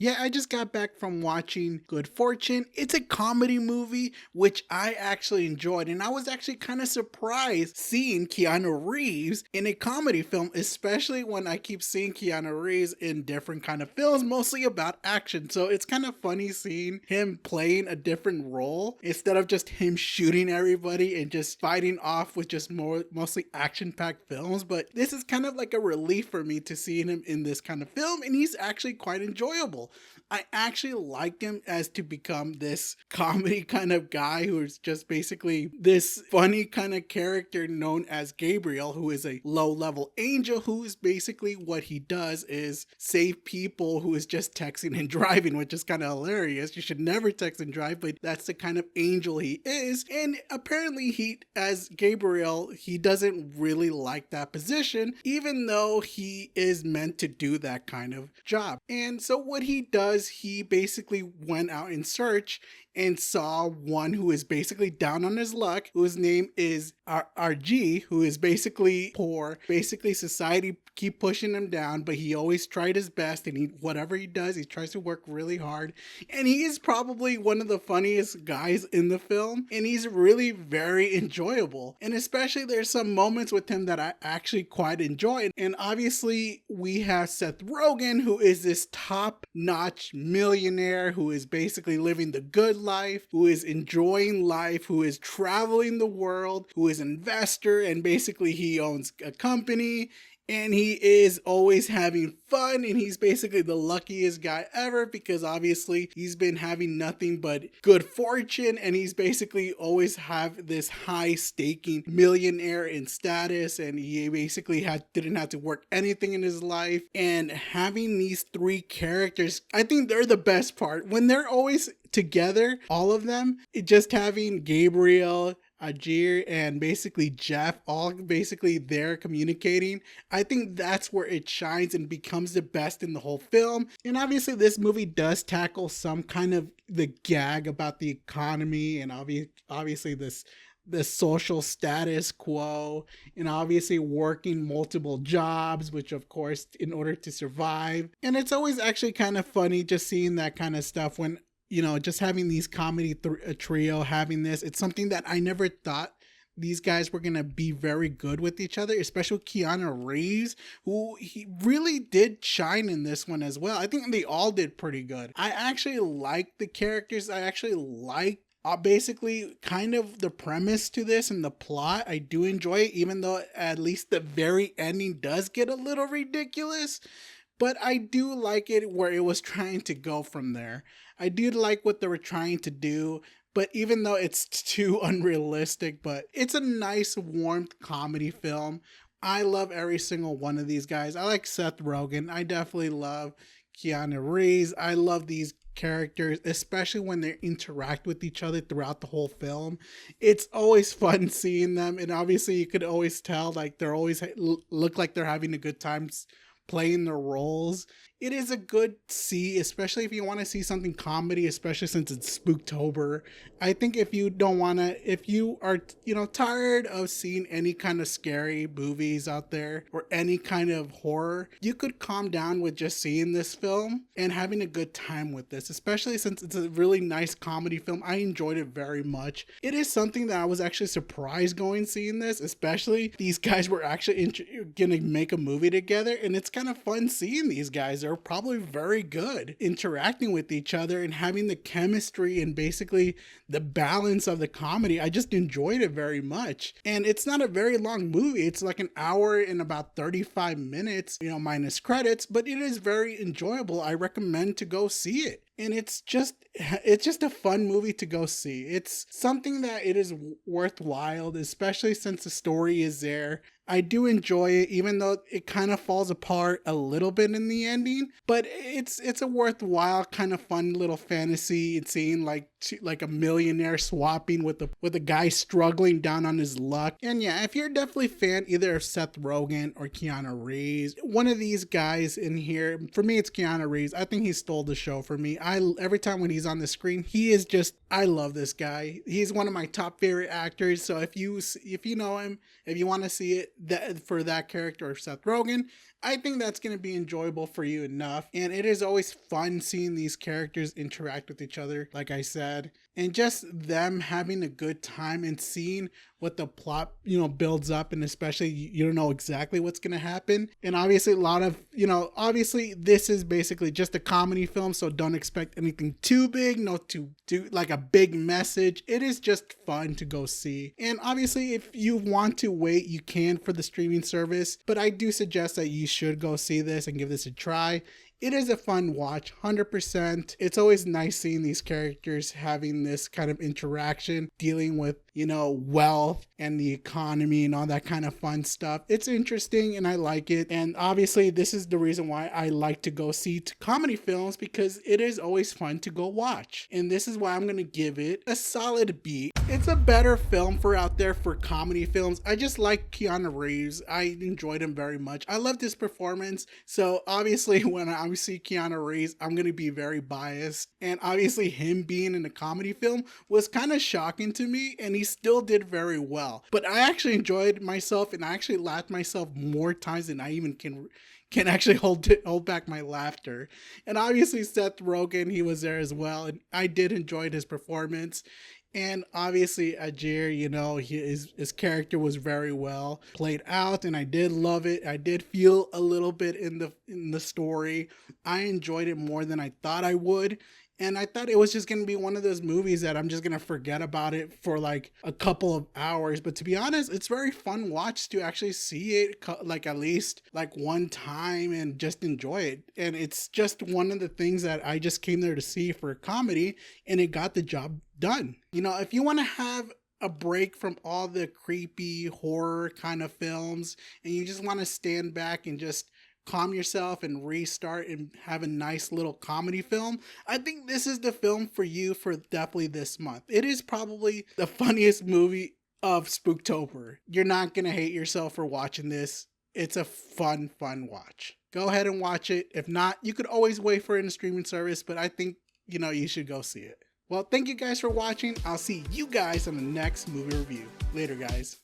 Yeah, I just got back from watching Good Fortune. It's a comedy movie, which I actually enjoyed. And I was actually kind of surprised seeing Keanu Reeves in a comedy film, especially when I keep seeing Keanu Reeves in different kind of films, mostly about action. So it's kind of funny seeing him playing a different role instead of just him shooting everybody and just fighting off with just mostly action-packed films. But this is kind of like a relief for me to see him in this kind of film, and he's actually quite enjoyable. I actually liked him as to become this comedy kind of guy who is just basically this funny kind of character known as Gabriel, who is a low level angel who is basically what he does is save people who is just texting and driving, which is kind of hilarious. You should never text and drive, but that's the kind of angel he is. And apparently he, as Gabriel, he doesn't really like that position, even though he is meant to do that kind of job. And so what he does, he basically went out in search and saw one who is basically down on his luck, whose name is RG, who is basically poor. Basically, society keep pushing him down, but he always tried his best, and whatever he does, he tries to work really hard. And he is probably one of the funniest guys in the film, and he's really very enjoyable. And especially there's some moments with him that I actually quite enjoy. And obviously we have Seth Rogen, who is this top-notch millionaire who is basically living the good life, who is enjoying life, who is traveling the world, who is an investor, and basically he owns a company, and he is always having fun, and he's basically the luckiest guy ever because obviously he's been having nothing but good fortune, and he's basically always have this high staking millionaire in status, and he basically didn't have to work anything in his life. And having these three characters, I think they're the best part when they're always together, all of them. Just having Gabriel, Ajir, and basically Jeff all basically there communicating, I think that's where it shines and becomes the best in the whole film. And obviously this movie does tackle some kind of the gag about the economy, and obviously the social status quo, and obviously working multiple jobs, which of course in order to survive. And it's always actually kind of funny just seeing that kind of stuff when, you know, just having these comedy trio, having this, it's something that I never thought these guys were going to be very good with each other, especially Keanu Reeves, who he really did shine in this one as well. I think they all did pretty good. I actually like the characters. I actually like basically kind of the premise to this and the plot. I do enjoy it, even though at least the very ending does get a little ridiculous. But I do like it where it was trying to go from there. I do like what they were trying to do, but even though it's too unrealistic, but it's a nice, warm comedy film. I love every single one of these guys. I like Seth Rogen. I definitely love Keanu Reeves. I love these characters, especially when they interact with each other throughout the whole film. It's always fun seeing them, and obviously you could always tell like they're always look like they're having a good time playing their roles. It is a good see, especially if you want to see something comedy, especially since it's Spooktober. I think if you don't want to, if you are, you know, tired of seeing any kind of scary movies out there or any kind of horror, you could calm down with just seeing this film and having a good time with this, especially since it's a really nice comedy film. I enjoyed it very much. It is something that I was actually surprised going seeing this, especially these guys were actually gonna make a movie together, and it's kind of fun seeing these guys. They're probably very good interacting with each other and having the chemistry and basically the balance of the comedy. I just enjoyed it very much. And it's not a very long movie. It's like an hour and about 35 minutes, you know, minus credits, but it is very enjoyable. I recommend to go see it. And it's just a fun movie to go see. It's something that it is worthwhile, especially since the story is there. I do enjoy it, even though it kind of falls apart a little bit in the ending. But it's a worthwhile kind of fun little fantasy. It's seeing like a millionaire swapping with a guy struggling down on his luck. And yeah, if you're definitely a fan either of Seth Rogen or Keanu Reeves, one of these guys in here, for me it's Keanu Reeves. I think he stole the show for me. Every time when he's on the screen, he is just, I love this guy. He's one of my top favorite actors. So if you know him, if you want to see it for that character of Seth Rogen, I think that's going to be enjoyable for you enough. And it is always fun seeing these characters interact with each other, like I said, and just them having a good time and seeing what the plot, builds up. And especially you don't know exactly what's going to happen. And obviously, a lot of, obviously, this is basically just a comedy film. So don't expect anything too big, no too like a big message. It is just fun to go see. And obviously, if you want to wait, you can for the streaming service. But I do suggest that you should go see this and give this a try. It is a fun watch, 100%. It's always nice seeing these characters having this kind of interaction, dealing with, wealth and the economy and all that kind of fun stuff. It's interesting and I like it. And obviously, this is the reason why I like to go see comedy films, because it is always fun to go watch. And this is why I'm going to give it a solid B. It's a better film for out there for comedy films. I just like Keanu Reeves. I enjoyed him very much. I loved his performance. So obviously, when I see Keanu Reeves, I'm going to be very biased. And obviously, him being in a comedy film was kind of shocking to me, and he still did very well. But I actually enjoyed myself, and I actually laughed myself more times than I even can actually hold back my laughter. And obviously, Seth Rogen, he was there as well, and I did enjoy his performance. And obviously, Ajir, his character was very well played out, and I did love it. I did feel a little bit in the story. I enjoyed it more than I thought I would. And I thought it was just going to be one of those movies that I'm just going to forget about it for like a couple of hours. But to be honest, it's very fun watch to actually see it like at least like one time and just enjoy it. And it's just one of the things that I just came there to see for a comedy, and it got the job done. If you want to have a break from all the creepy horror kind of films and you just want to stand back and just calm yourself and restart and have a nice little comedy film, I think this is the film for you for definitely this month. It is probably the funniest movie of Spooktober. You're not going to hate yourself for watching this. It's a fun watch. Go ahead and watch it. If not, you could always wait for it in a streaming service, but I think, you should go see it. Well, thank you guys for watching. I'll see you guys on the next movie review. Later, guys.